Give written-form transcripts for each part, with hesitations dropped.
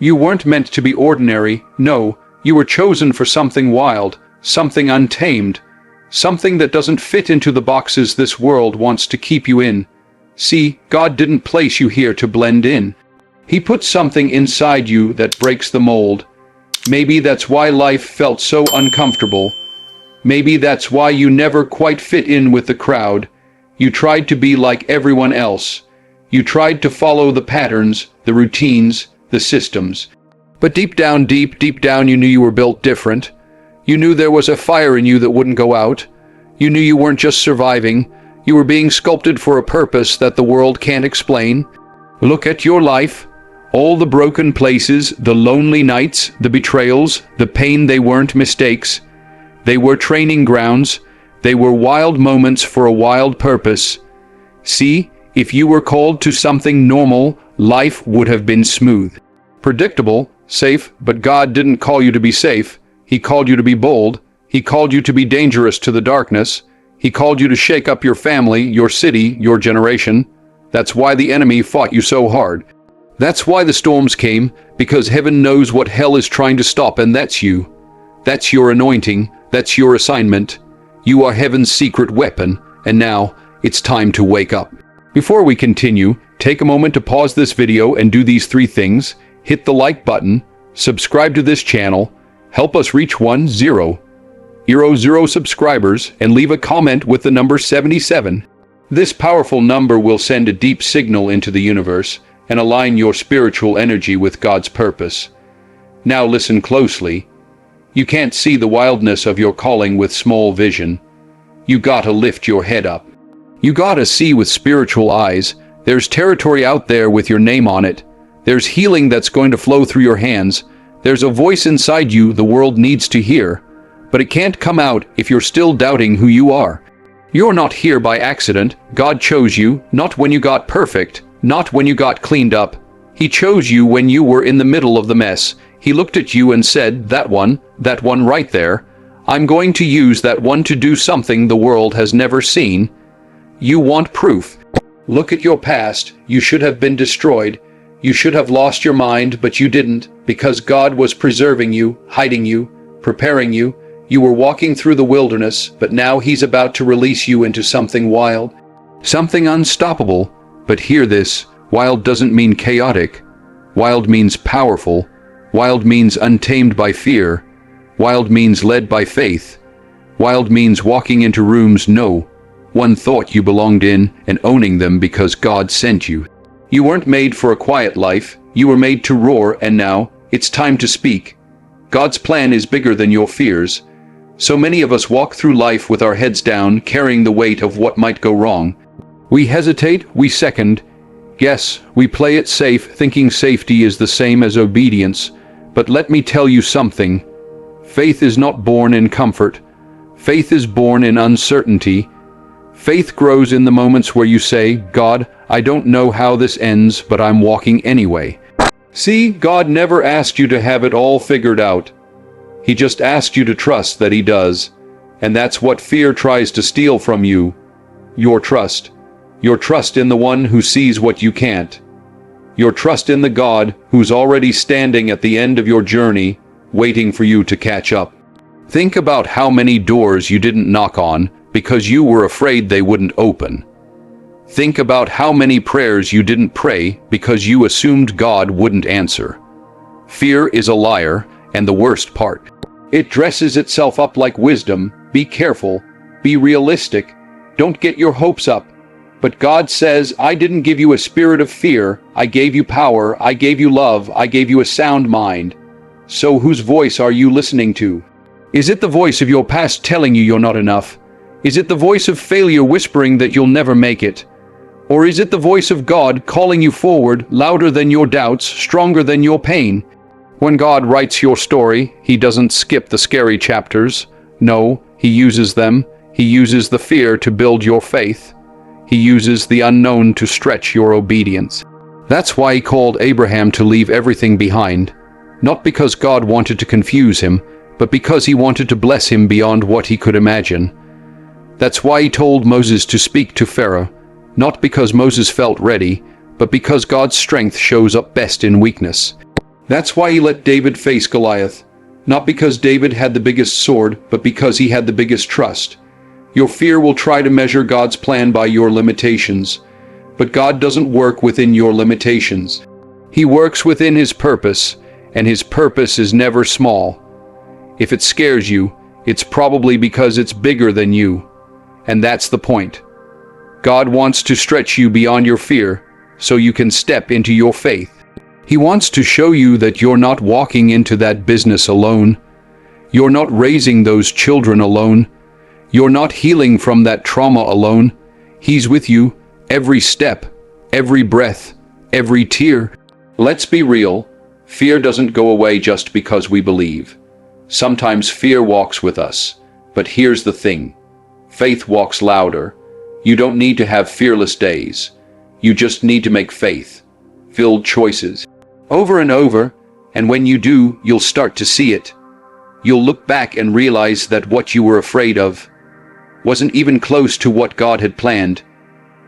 You weren't meant to be ordinary, no, you were chosen for something wild, something untamed, something that doesn't fit into the boxes this world wants to keep you in. See, God didn't place you here to blend in. He put something inside you that breaks the mold. Maybe that's why life felt so uncomfortable. Maybe that's why you never quite fit in with the crowd. You tried to be like everyone else. You tried to follow the patterns, the routines, the systems. But deep down, you knew you were built different. You knew there was a fire in you that wouldn't go out. You knew you weren't just surviving. You were being sculpted for a purpose that the world can't explain. Look at your life. All the broken places, the lonely nights, the betrayals, the pain. They weren't mistakes. They were training grounds. They were wild moments for a wild purpose. See, if you were called to something normal, life would have been smooth. Predictable, safe, but God didn't call you to be safe. He called you to be bold. He called you to be dangerous to the darkness. He called you to shake up your family, your city, your generation. That's why the enemy fought you so hard. That's why the storms came, because heaven knows what hell is trying to stop, and that's you. That's your anointing. That's your assignment. You are heaven's secret weapon, and now it's time to wake up. Before we continue, take a moment to pause this video and do these 3 things. Hit the like button, subscribe to this channel, help us reach 10,000 subscribers, and leave a comment with the number 77. This powerful number will send a deep signal into the universe and align your spiritual energy with God's purpose. Now listen closely. You can't see the wildness of your calling with small vision. You gotta lift your head up. You gotta see with spiritual eyes. There's territory out there with your name on it. There's healing that's going to flow through your hands. There's a voice inside you the world needs to hear. But it can't come out if you're still doubting who you are. You're not here by accident. God chose you, not when you got perfect, not when you got cleaned up. He chose you when you were in the middle of the mess. He looked at you and said, that one right there, I'm going to use that one to do something the world has never seen. You want proof. Look at your past. You should have been destroyed. You should have lost your mind, but you didn't, because God was preserving you, hiding you, preparing you. You were walking through the wilderness, but now He's about to release you into something wild, something unstoppable. But hear this, wild doesn't mean chaotic. Wild means powerful. Wild means untamed by fear. Wild means led by faith. Wild means walking into rooms no one thought you belonged in and owning them because God sent you. You weren't made for a quiet life. You were made to roar, and now it's time to speak. God's plan is bigger than your fears. So many of us walk through life with our heads down, carrying the weight of what might go wrong. We hesitate, we second. Yes, we play it safe, thinking safety is the same as obedience. But let me tell you something. Faith is not born in comfort. Faith is born in uncertainty. Faith grows in the moments where you say, God, I don't know how this ends, but I'm walking anyway. See, God never asked you to have it all figured out. He just asked you to trust that He does. And that's what fear tries to steal from you. Your trust. Your trust in the one who sees what you can't. Your trust in the God who's already standing at the end of your journey, waiting for you to catch up. Think about how many doors you didn't knock on because you were afraid they wouldn't open. Think about how many prayers you didn't pray because you assumed God wouldn't answer. Fear is a liar, and the worst part, it dresses itself up like wisdom. Be careful. Be realistic. Don't get your hopes up. But God says, I didn't give you a spirit of fear. I gave you power. I gave you love. I gave you a sound mind. So whose voice are you listening to? Is it the voice of your past telling you you're not enough? Is it the voice of failure whispering that you'll never make it? Or is it the voice of God calling you forward, louder than your doubts, stronger than your pain? When God writes your story, He doesn't skip the scary chapters. No, He uses them. He uses the fear to build your faith. He uses the unknown to stretch your obedience. That's why He called Abraham to leave everything behind. Not because God wanted to confuse him, but because He wanted to bless him beyond what he could imagine. That's why He told Moses to speak to Pharaoh, not because Moses felt ready, but because God's strength shows up best in weakness. That's why he let David face Goliath. Not because David had the biggest sword, but because he had the biggest trust. Your fear will try to measure God's plan by your limitations, but God doesn't work within your limitations. He works within His purpose, and His purpose is never small. If it scares you, it's probably because it's bigger than you. And that's the point. God wants to stretch you beyond your fear, so you can step into your faith. He wants to show you that you're not walking into that business alone. You're not raising those children alone. You're not healing from that trauma alone. He's with you every step, every breath, every tear. Let's be real. Fear doesn't go away just because we believe. Sometimes fear walks with us. But here's the thing. Faith walks louder. You don't need to have fearless days. You just need to make faith-filled choices over and over, and when you do, you'll start to see it. You'll look back and realize that what you were afraid of wasn't even close to what God had planned.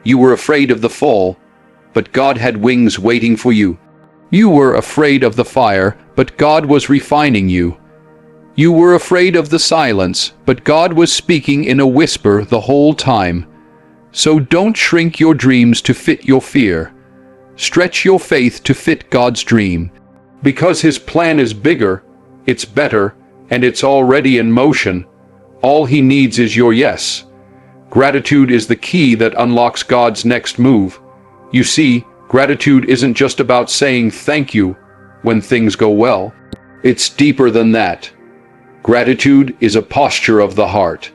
You were afraid of the fall, but God had wings waiting for you. You were afraid of the fire, but God was refining you. You were afraid of the silence, but God was speaking in a whisper the whole time. So don't shrink your dreams to fit your fear. Stretch your faith to fit God's dream. Because His plan is bigger, it's better, and it's already in motion. All He needs is your yes. Gratitude is the key that unlocks God's next move. You see, gratitude isn't just about saying thank you when things go well. It's deeper than that. Gratitude is a posture of the heart.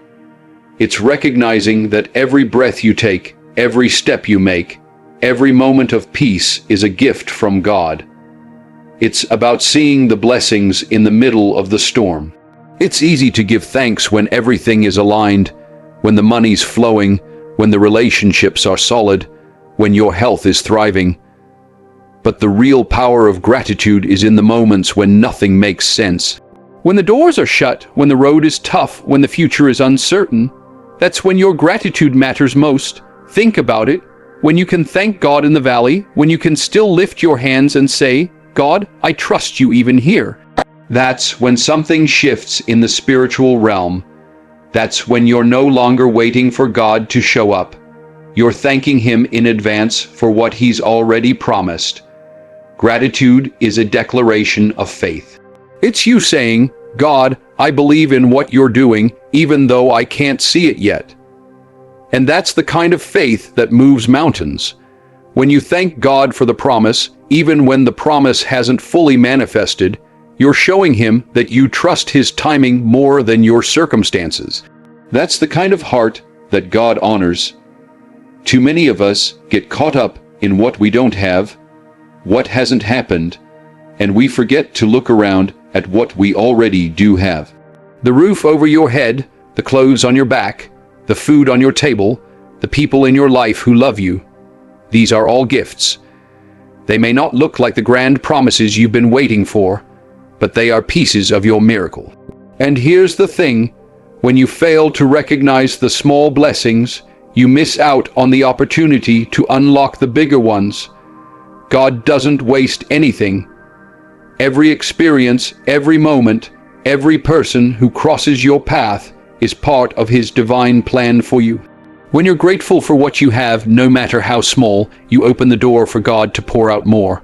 It's recognizing that every breath you take, every step you make, every moment of peace is a gift from God. It's about seeing the blessings in the middle of the storm. It's easy to give thanks when everything is aligned, when the money's flowing, when the relationships are solid, when your health is thriving. But the real power of gratitude is in the moments when nothing makes sense. When the doors are shut, when the road is tough, when the future is uncertain, that's when your gratitude matters most. Think about it. When you can thank God in the valley, when you can still lift your hands and say, God, I trust you even here. That's when something shifts in the spiritual realm. That's when you're no longer waiting for God to show up. You're thanking Him in advance for what He's already promised. Gratitude is a declaration of faith. It's you saying, God, I believe in what you're doing, even though I can't see it yet. And that's the kind of faith that moves mountains. When you thank God for the promise, even when the promise hasn't fully manifested, you're showing Him that you trust His timing more than your circumstances. That's the kind of heart that God honors. Too many of us get caught up in what we don't have, what hasn't happened, and we forget to look around at what we already do have. The roof over your head, the clothes on your back, the food on your table, the people in your life who love you. These are all gifts. They may not look like the grand promises you've been waiting for, but they are pieces of your miracle. And here's the thing, when you fail to recognize the small blessings, you miss out on the opportunity to unlock the bigger ones. God doesn't waste anything. Every experience, every moment, every person who crosses your path is part of His divine plan for you. When you're grateful for what you have, no matter how small, you open the door for God to pour out more.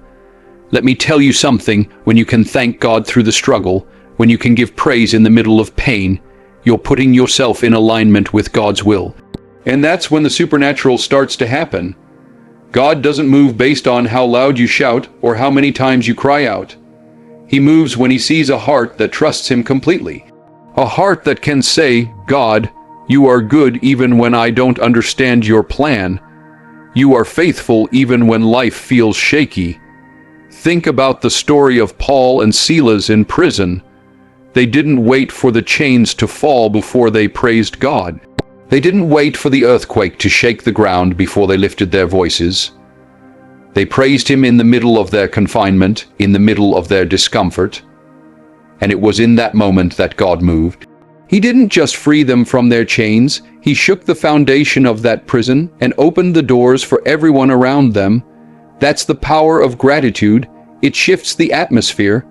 Let me tell you something, when you can thank God through the struggle, when you can give praise in the middle of pain, you're putting yourself in alignment with God's will. And that's when the supernatural starts to happen. God doesn't move based on how loud you shout or how many times you cry out. He moves when He sees a heart that trusts Him completely. A heart that can say, God, you are good even when I don't understand your plan. You are faithful even when life feels shaky. Think about the story of Paul and Silas in prison. They didn't wait for the chains to fall before they praised God. They didn't wait for the earthquake to shake the ground before they lifted their voices. They praised Him in the middle of their confinement, in the middle of their discomfort. And it was in that moment that God moved. He didn't just free them from their chains, He shook the foundation of that prison and opened the doors for everyone around them. That's the power of gratitude. It shifts the atmosphere.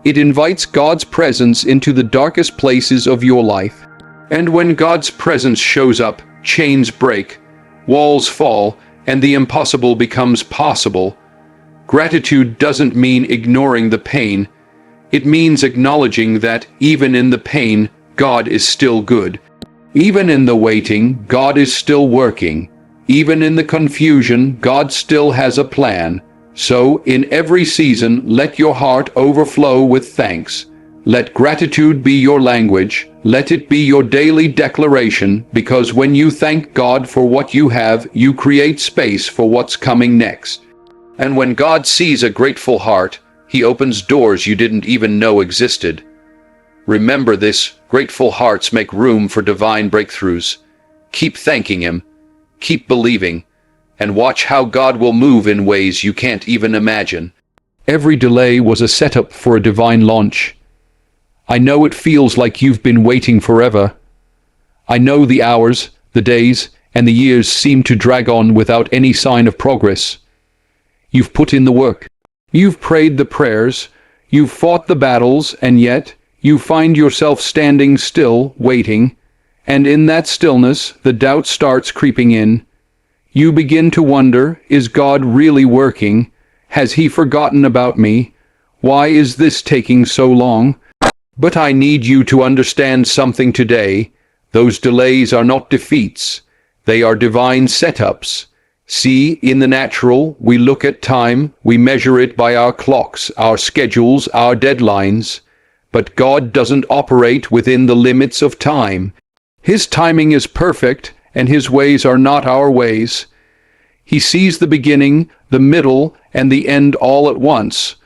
It invites God's presence into the darkest places of your life. And when God's presence shows up, chains break, walls fall, and the impossible becomes possible. Gratitude doesn't mean ignoring the pain. It means acknowledging that, even in the pain, God is still good. Even in the waiting, God is still working. Even in the confusion, God still has a plan. So, in every season, let your heart overflow with thanks. Let gratitude be your language. Let it be your daily declaration, because when you thank God for what you have, you create space for what's coming next. And when God sees a grateful heart, He opens doors you didn't even know existed. Remember this, grateful hearts make room for divine breakthroughs. Keep thanking Him, keep believing, and watch how God will move in ways you can't even imagine. Every delay was a setup for a divine launch. I know it feels like you've been waiting forever. I know the hours, the days, and the years seem to drag on without any sign of progress. You've put in the work. You've prayed the prayers. You've fought the battles, and yet you find yourself standing still, waiting. And in that stillness, the doubt starts creeping in. You begin to wonder, is God really working? Has He forgotten about me? Why is this taking so long? But I need you to understand something today. Those delays are not defeats. They are divine setups. See, in the natural, we look at time, we measure it by our clocks, our schedules, our deadlines. But God doesn't operate within the limits of time. His timing is perfect, and His ways are not our ways. He sees the beginning, the middle, and the end all at once.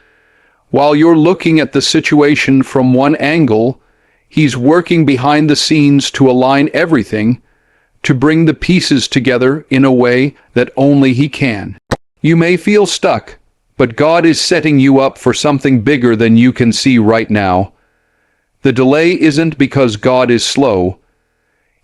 While you're looking at the situation from one angle, He's working behind the scenes to align everything, to bring the pieces together in a way that only He can. You may feel stuck, but God is setting you up for something bigger than you can see right now. The delay isn't because God is slow.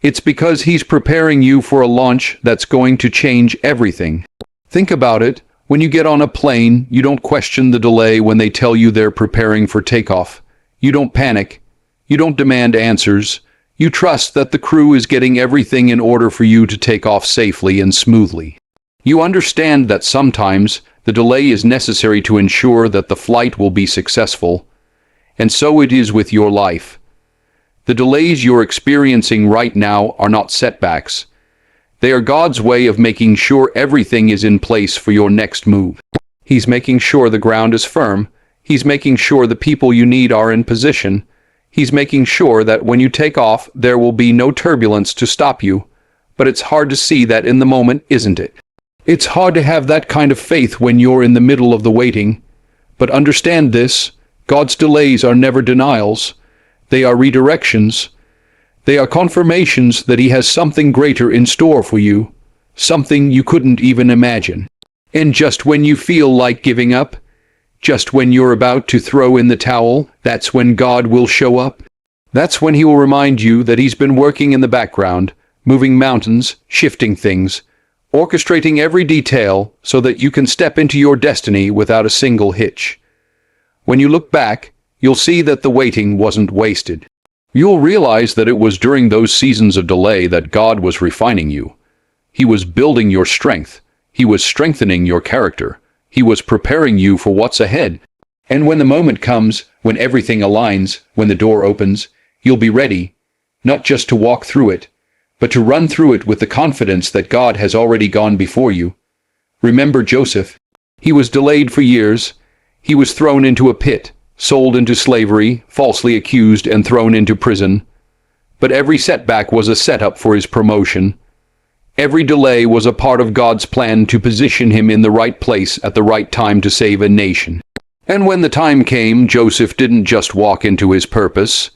It's because He's preparing you for a launch that's going to change everything. Think about it. When you get on a plane, you don't question the delay when they tell you they're preparing for takeoff. You don't panic. You don't demand answers. You trust that the crew is getting everything in order for you to take off safely and smoothly. You understand that sometimes the delay is necessary to ensure that the flight will be successful. And so it is with your life. The delays you're experiencing right now are not setbacks. They are God's way of making sure everything is in place for your next move. He's making sure the ground is firm. He's making sure the people you need are in position. He's making sure that when you take off, there will be no turbulence to stop you. But it's hard to see that in the moment, isn't it? It's hard to have that kind of faith when you're in the middle of the waiting. But understand this, God's delays are never denials. They are redirections. They are confirmations that He has something greater in store for you, something you couldn't even imagine. And just when you feel like giving up, just when you're about to throw in the towel, that's when God will show up. That's when He will remind you that He's been working in the background, moving mountains, shifting things, orchestrating every detail so that you can step into your destiny without a single hitch. When you look back, you'll see that the waiting wasn't wasted. You'll realize that it was during those seasons of delay that God was refining you. He was building your strength. He was strengthening your character. He was preparing you for what's ahead. And when the moment comes, when everything aligns, when the door opens, you'll be ready, not just to walk through it, but to run through it with the confidence that God has already gone before you. Remember Joseph. He was delayed for years. He was thrown into a pit, sold into slavery, falsely accused and thrown into prison. But every setback was a setup for his promotion. Every delay was a part of God's plan to position him in the right place at the right time to save a nation. And when the time came, Joseph didn't just walk into his purpose.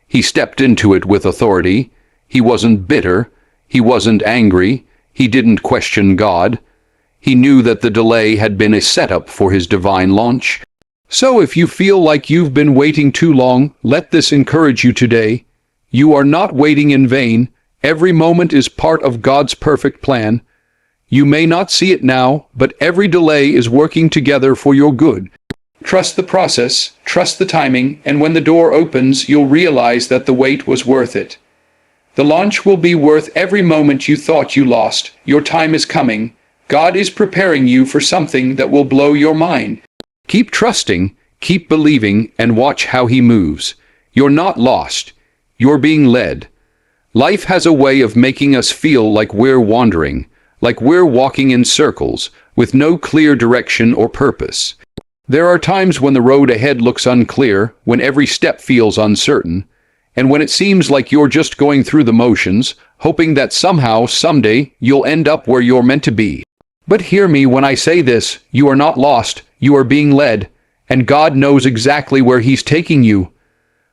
He stepped into it with authority. He wasn't bitter. He wasn't angry. He didn't question God. He knew that the delay had been a setup for his divine launch. So if you feel like you've been waiting too long, let this encourage you today. You are not waiting in vain. Every moment is part of God's perfect plan. You may not see it now, but every delay is working together for your good. Trust the process, trust the timing, and when the door opens, you'll realize that the wait was worth it. The launch will be worth every moment you thought you lost. Your time is coming. God is preparing you for something that will blow your mind. Keep trusting, keep believing, and watch how He moves. You're not lost. You're being led. Life has a way of making us feel like we're wandering, like we're walking in circles, with no clear direction or purpose. There are times when the road ahead looks unclear, when every step feels uncertain, and when it seems like you're just going through the motions, hoping that somehow, someday, you'll end up where you're meant to be. But hear me when I say this, you are not lost, you are being led, and God knows exactly where He's taking you.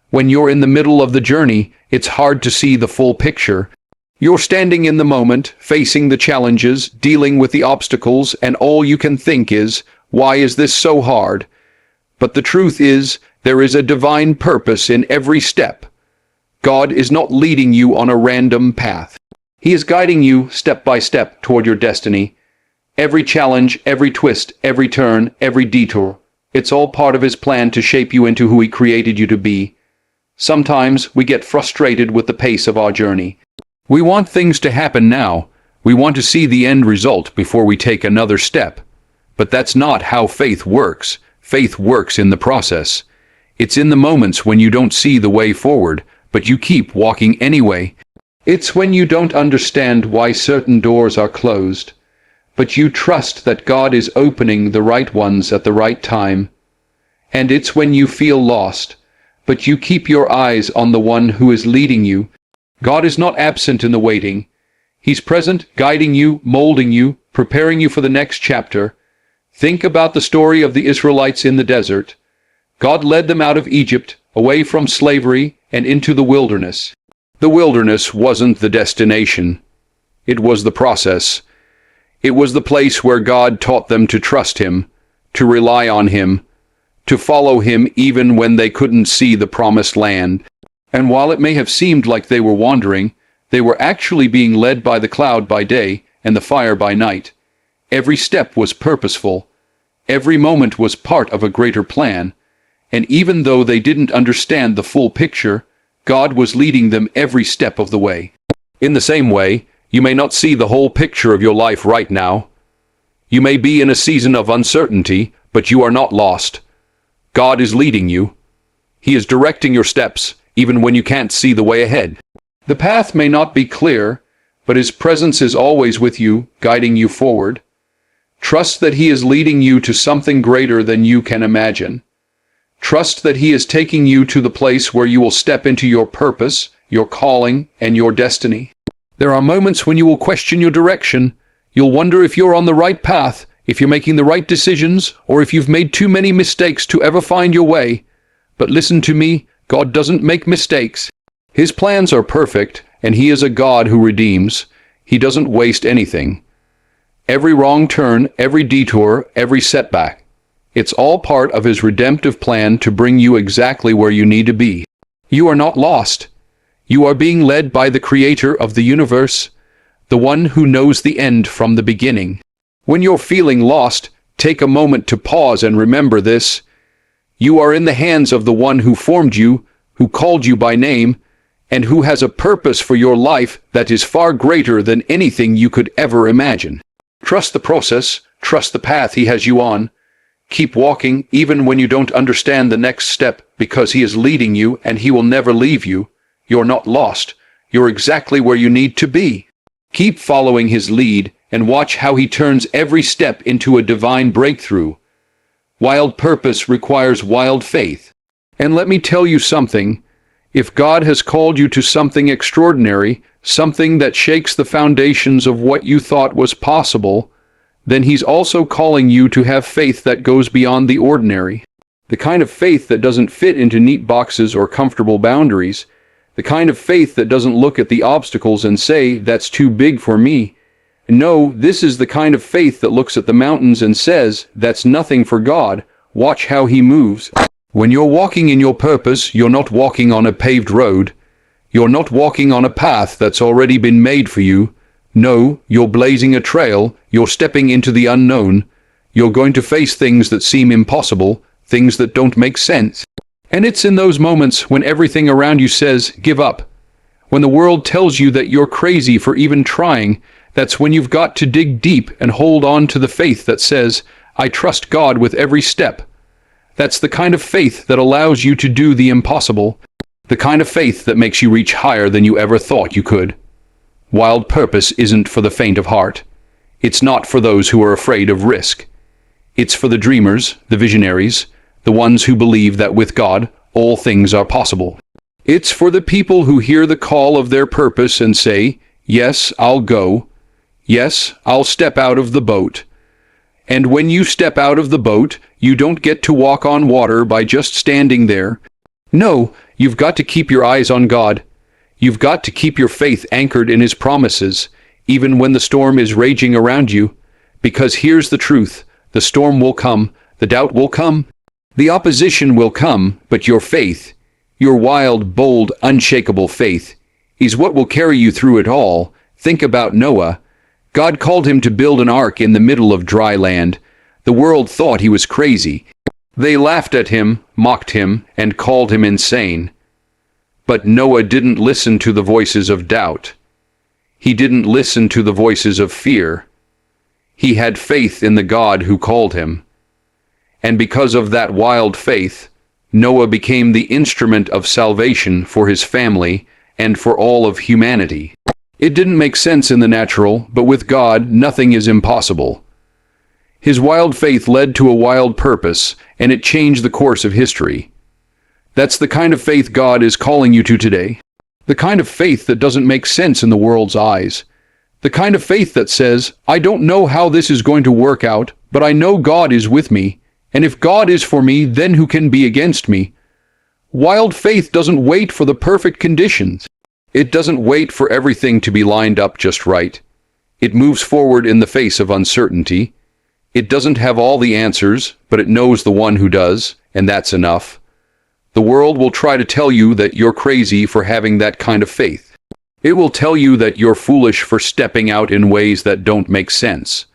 When you're in the middle of the journey, it's hard to see the full picture. You're standing in the moment, facing the challenges, dealing with the obstacles, and all you can think is, why is this so hard? But the truth is, there is a divine purpose in every step. God is not leading you on a random path. He is guiding you step by step toward your destiny. Every challenge, every twist, every turn, every detour, it's all part of His plan to shape you into who He created you to be. Sometimes we get frustrated with the pace of our journey. We want things to happen now. We want to see the end result before we take another step. But that's not how faith works. Faith works in the process. It's in the moments when you don't see the way forward, but you keep walking anyway. It's when you don't understand why certain doors are closed, but you trust that God is opening the right ones at the right time. And it's when you feel lost, but you keep your eyes on the one who is leading you. God is not absent in the waiting. He's present, guiding you, molding you, preparing you for the next chapter. Think about the story of the Israelites in the desert. God led them out of Egypt, away from slavery, and into the wilderness. The wilderness wasn't the destination. It was the process. It was the place where God taught them to trust Him, to rely on Him, to follow Him even when they couldn't see the promised land. And while it may have seemed like they were wandering, they were actually being led by the cloud by day and the fire by night. Every step was purposeful. Every moment was part of a greater plan. And even though they didn't understand the full picture, God was leading them every step of the way. In the same way, you may not see the whole picture of your life right now. You may be in a season of uncertainty, but you are not lost. God is leading you. He is directing your steps, even when you can't see the way ahead. The path may not be clear, but His presence is always with you, guiding you forward. Trust that He is leading you to something greater than you can imagine. Trust that He is taking you to the place where you will step into your purpose, your calling, and your destiny. There are moments when you will question your direction. You'll wonder if you're on the right path, if you're making the right decisions, or if you've made too many mistakes to ever find your way. But listen to me, God doesn't make mistakes. His plans are perfect, and He is a God who redeems. He doesn't waste anything. Every wrong turn, every detour, every setback, it's all part of His redemptive plan to bring you exactly where you need to be. You are not lost. You are being led by the Creator of the universe, the one who knows the end from the beginning. When you're feeling lost, take a moment to pause and remember this. You are in the hands of the one who formed you, who called you by name, and who has a purpose for your life that is far greater than anything you could ever imagine. Trust the process, trust the path He has you on. Keep walking even when you don't understand the next step, because He is leading you and He will never leave you. You're not lost. You're exactly where you need to be. Keep following His lead and watch how He turns every step into a divine breakthrough. Wild purpose requires wild faith. And let me tell you something. If God has called you to something extraordinary, something that shakes the foundations of what you thought was possible, then He's also calling you to have faith that goes beyond the ordinary. The kind of faith that doesn't fit into neat boxes or comfortable boundaries. The kind of faith that doesn't look at the obstacles and say, "That's too big for me." No, this is the kind of faith that looks at the mountains and says, "That's nothing for God. Watch how He moves." When you're walking in your purpose, you're not walking on a paved road. You're not walking on a path that's already been made for you. No, you're blazing a trail. You're stepping into the unknown. You're going to face things that seem impossible, things that don't make sense. And it's in those moments when everything around you says, give up. When the world tells you that you're crazy for even trying, that's when you've got to dig deep and hold on to the faith that says, I trust God with every step. That's the kind of faith that allows you to do the impossible, the kind of faith that makes you reach higher than you ever thought you could. Wild purpose isn't for the faint of heart. It's not for those who are afraid of risk. It's for the dreamers, the visionaries, the ones who believe that with God, all things are possible. It's for the people who hear the call of their purpose and say, yes, I'll go. Yes, I'll step out of the boat. And when you step out of the boat, you don't get to walk on water by just standing there. No, you've got to keep your eyes on God. You've got to keep your faith anchored in His promises, even when the storm is raging around you. Because here's the truth. The storm will come, the doubt will come, the opposition will come, but your faith, your wild, bold, unshakable faith, is what will carry you through it all. Think about Noah. God called him to build an ark in the middle of dry land. The world thought he was crazy. They laughed at him, mocked him, and called him insane. But Noah didn't listen to the voices of doubt. He didn't listen to the voices of fear. He had faith in the God who called him. And because of that wild faith, Noah became the instrument of salvation for his family and for all of humanity. It didn't make sense in the natural, but with God, nothing is impossible. His wild faith led to a wild purpose, and it changed the course of history. That's the kind of faith God is calling you to today. The kind of faith that doesn't make sense in the world's eyes. The kind of faith that says, I don't know how this is going to work out, but I know God is with me, and if God is for me, then who can be against me? Wild faith doesn't wait for the perfect conditions. It doesn't wait for everything to be lined up just right. It moves forward in the face of uncertainty. It doesn't have all the answers, but it knows the one who does, and that's enough. The world will try to tell you that you're crazy for having that kind of faith. It will tell you that you're foolish for stepping out in ways that don't make sense.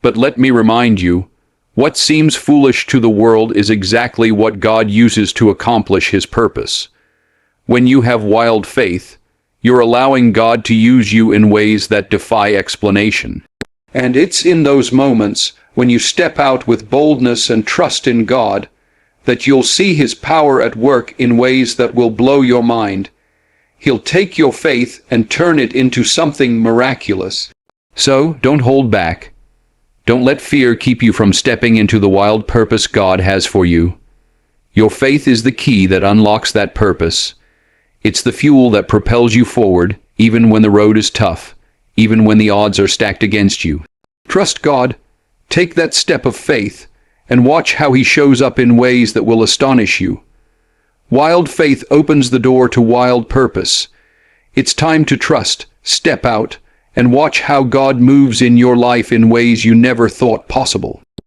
But let me remind you, what seems foolish to the world is exactly what God uses to accomplish His purpose. When you have wild faith, you're allowing God to use you in ways that defy explanation. And it's in those moments, when you step out with boldness and trust in God, that you'll see His power at work in ways that will blow your mind. He'll take your faith and turn it into something miraculous. So, don't hold back. Don't let fear keep you from stepping into the wild purpose God has for you. Your faith is the key that unlocks that purpose. It's the fuel that propels you forward, even when the road is tough, even when the odds are stacked against you. Trust God. Take that step of faith, and watch how He shows up in ways that will astonish you. Wild faith opens the door to wild purpose. It's time to trust, step out, and watch how God moves in your life in ways you never thought possible.